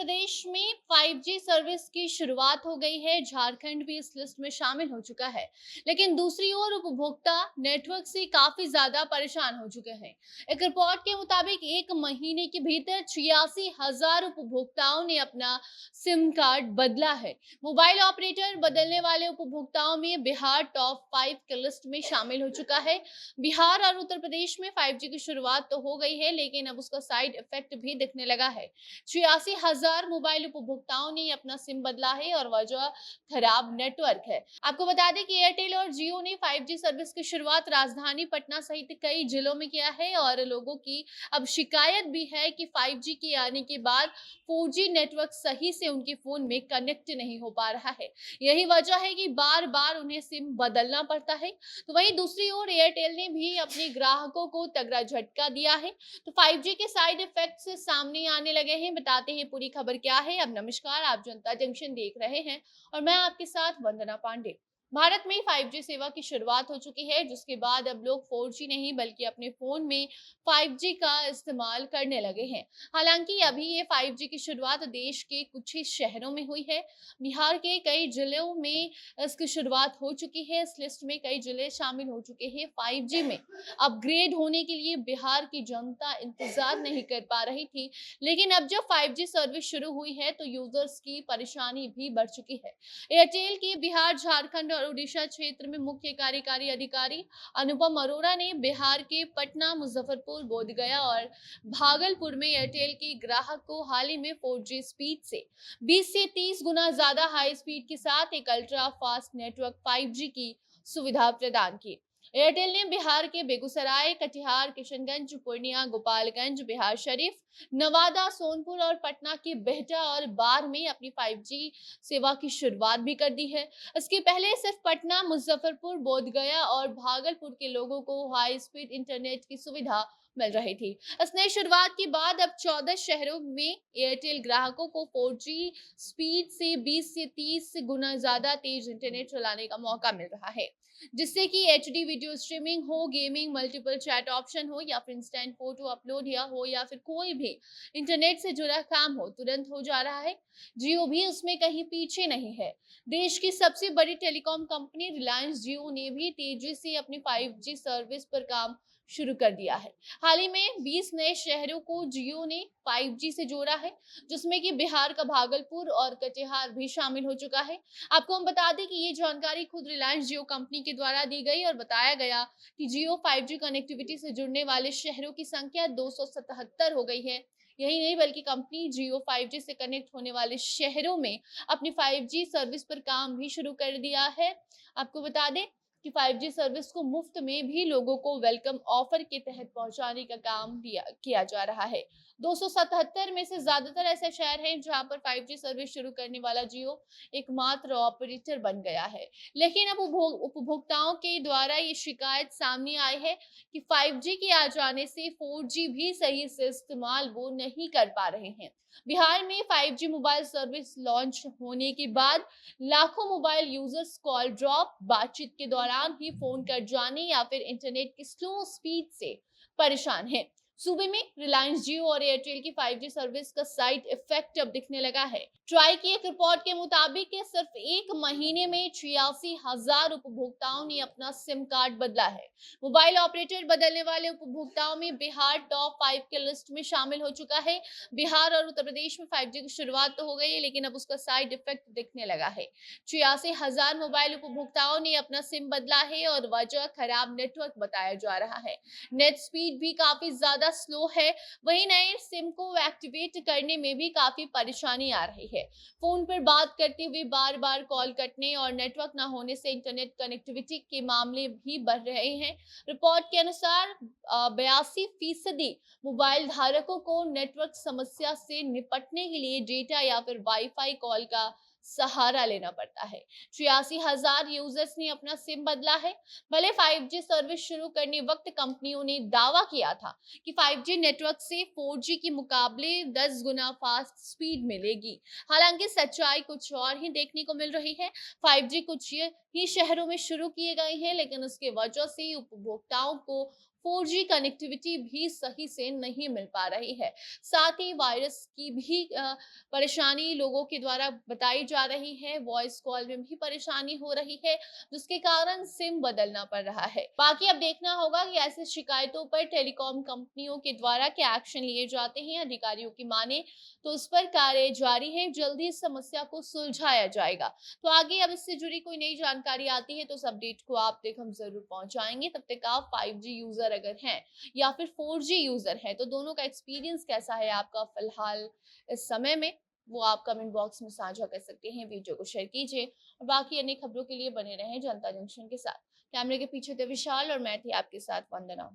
प्रदेश में 5G service की शुरुआत हो गई है। झारखंड भी इस लिस्ट में शामिल हो चुका है। लेकिन दूसरी ओर उपभोक्ता नेटवर्क से काफी ज्यादा परेशान हो चुके हैं। एक रिपोर्ट के मुताबिक एक महीने के भीतर 86,000 उपभोक्ताओं ने अपना सिम कार्ड बदला है। मोबाइल ऑपरेटर बदलने वाले उपभोक्ताओं में बिहार टॉप 5 के लिस्ट में शामिल हो चुका है। बिहार और उत्तर प्रदेश में 5G की शुरुआत तो हो गई है, लेकिन अब उसका साइड इफेक्ट भी दिखने लगा है। 86,000 मोबाइल उपभोक्ताओं ने अपना सिम बदला है और वजह खराब नेटवर्क है। आपको बता दें कि एयरटेल और जियो ने 5G सर्विस की शुरुआत राजधानी पटना सहित कई जिलों में किया है और लोगों की अब शिकायत भी है कि 5G के आने के बाद 4G नेटवर्क सही से उनके फोन में कनेक्ट नहीं हो पा रहा है। यही वजह है कि बार बार उन्हें सिम बदलना पड़ता है। तो वहीं दूसरी ओर एयरटेल ने भी अपने ग्राहकों को तगड़ा झटका दिया है। तो 5G के साइड इफेक्ट्स सामने आने लगे हैं। बताते हैं पूरी खबर क्या है। अब नमस्कार, आप जनता जंक्शन देख रहे हैं और मैं आपके साथ वंदना पांडे। भारत में 5G सेवा की शुरुआत हो चुकी है, जिसके बाद अब लोग 4G नहीं बल्कि अपने फोन में 5G का इस्तेमाल करने लगे हैं। हालांकि अभी ये 5G की शुरुआत देश के कुछ ही शहरों में हुई है। बिहार के कई जिलों में इसकी शुरुआत हो चुकी है। इस लिस्ट में कई जिले शामिल हो चुके हैं। 5G में अपग्रेड होने के लिए बिहार की जनता इंतजार नहीं कर पा रही थी, लेकिन अब जब 5G सर्विस शुरू हुई है तो यूजर्स की परेशानी भी बढ़ चुकी है। एयरटेल के बिहार, झारखंड और उड़ीसा क्षेत्र में मुख्य कार्यकारी अधिकारी अनुपम अरोड़ा ने बिहार के पटना, मुजफ्फरपुर, बोधगया और भागलपुर में एयरटेल के ग्राहक को हाल ही में 4G स्पीड से 20 से 30 गुना ज्यादा हाई स्पीड के साथ एक अल्ट्रा फास्ट नेटवर्क 5G की सुविधा प्रदान की। एयरटेल ने बिहार के बेगूसराय, कटिहार, किशनगंज, पूर्णिया, गोपालगंज, बिहार शरीफ, नवादा, सोनपुर और पटना के बिहटा और बाढ़ में अपनी 5G सेवा की शुरुआत भी कर दी है। इसके पहले सिर्फ पटना, मुजफ्फरपुर, बोधगया और भागलपुर के लोगों को हाई स्पीड इंटरनेट की सुविधा मिल रही थी। इस नई शुरुआत के बाद अब 14 शहरों में एयरटेल ग्राहकों को 4G स्पीड से 20 से 30 गुना ज्यादा तेज इंटरनेट चलाने का मौका मिल रहा है, जिससे कि HD वीडियो स्ट्रीमिंग हो, गेमिंग, मल्टीपल चैट ऑप्शन हो या फिर इंस्टेंट फोटो अपलोड या फिर कोई भी इंटरनेट से जुड़ा काम हो, तुरंत हो जा रहा है। जियो भी उसमें कहीं पीछे नहीं है। देश की सबसे बड़ी टेलीकॉम कंपनी रिलायंस जियो ने भी तेजी से अपनी 5G सर्विस पर काम शुरू कर दिया है। हाल ही में 20 नए शहरों को जियो ने 5G से जोड़ा है, जिसमें कि बिहार का भागलपुर और कटिहार भी शामिल हो चुका है। आपको हम बता दें कि ये जानकारी खुद रिलायंस जियो कंपनी के द्वारा दी गई और बताया गया कि जियो 5G कनेक्टिविटी से जुड़ने वाले शहरों की संख्या 277 हो गई है। यही नहीं बल्कि कंपनी जियो 5G से कनेक्ट होने वाले शहरों में अपनी 5G सर्विस पर काम भी शुरू कर दिया है। आपको बता दें कि 5G सर्विस को मुफ्त में भी लोगों को वेलकम ऑफर के तहत पहुंचाने का काम किया जा रहा है। 277 में से ज्यादातर ऐसे शहर हैं जहां पर 5G सर्विस शुरू करने वाला जियो एकमात्र ऑपरेटर बन गया है। लेकिन अब उपभोक्ताओं के द्वारा ये शिकायत सामने आई है कि 5G के आ जाने से 4G भी सही से इस्तेमाल वो नहीं कर पा रहे हैं। बिहार में 5G मोबाइल सर्विस लॉन्च होने के बाद लाखों मोबाइल यूजर्स कॉल ड्रॉप, बातचीत के दौरान ही फोन कट जाने या फिर इंटरनेट की स्लो स्पीड से परेशान हैं। सूबे में रिलायंस जियो और एयरटेल की 5G सर्विस का साइड इफेक्ट अब दिखने लगा है। ट्राई की एक रिपोर्ट के मुताबिक सिर्फ एक महीने में 86,000 उपभोक्ताओं ने अपना सिम कार्ड बदला है। मोबाइल ऑपरेटर बदलने वाले उपभोक्ताओं में बिहार टॉप 5 के लिस्ट में शामिल हो चुका है। बिहार और उत्तर प्रदेश में 5G की शुरुआत तो हो गई है, लेकिन अब उसका साइड इफेक्ट दिखने लगा है। 86,000 मोबाइल उपभोक्ताओं ने अपना सिम बदला है और वजह खराब नेटवर्क बताया जा रहा है। नेट स्पीड भी काफी ज्यादा स्लो है। वहीं नए सिम को एक्टिवेट करने में भी काफी परेशानी आ रही है। फोन पर बात करते हुए बार बार कॉल कटने और नेटवर्क न होने से इंटरनेट कनेक्टिविटी के मामले भी बढ़ रहे हैं। रिपोर्ट के अनुसार 82% मोबाइल धारकों को नेटवर्क समस्या से निपटने के लिए डेटा या फिर वाईफाई कॉल का सहारा लेना पड़ता है। 86,000 यूजर्स ने अपना सिम बदला है। भले 5G सर्विस शुरू करने वक्त कंपनियों ने दावा किया था कि 5G नेटवर्क से 4G के मुकाबले 10 गुना फास्ट स्पीड मिलेगी। हालांकि सच्चाई कुछ और ही देखने को मिल रही है। 5G कुछ ही शहरों में शुरू किए गए हैं, लेकिन उसके वजह से उपभोक्ताओं को 4G कनेक्टिविटी भी सही से नहीं मिल पा रही है। साथ ही वायरस की भी परेशानी लोगों के द्वारा बताई जा रही है, वॉइस कॉल में भी परेशानी हो रही है, जिसके कारण सिम बदलना पड़ रहा है। बाकी अब देखना होगा कि ऐसी शिकायतों पर टेलीकॉम कंपनियों के द्वारा क्या एक्शन लिए जाते हैं। अधिकारियों की माने तो उस पर कार्य जारी है, जल्दी इस समस्या को सुलझाया जाएगा। तो आगे अब इससे जुड़ी कोई नई जानकारी आती है तो उस अपडेट को आप तक हम जरूर पहुंचाएंगे। तब तक आप 5G यूजर अगर हैं या फिर 4G यूजर हैं तो दोनों का एक्सपीरियंस कैसा है आपका फिलहाल इस समय में, वो आप कमेंट बॉक्स में साझा कर सकते हैं। वीडियो को शेयर कीजिए और बाकी अन्य खबरों के लिए बने रहें जनता जंक्शन के साथ। कैमरे के पीछे थे विशाल और मैं थी आपके साथ वंदना।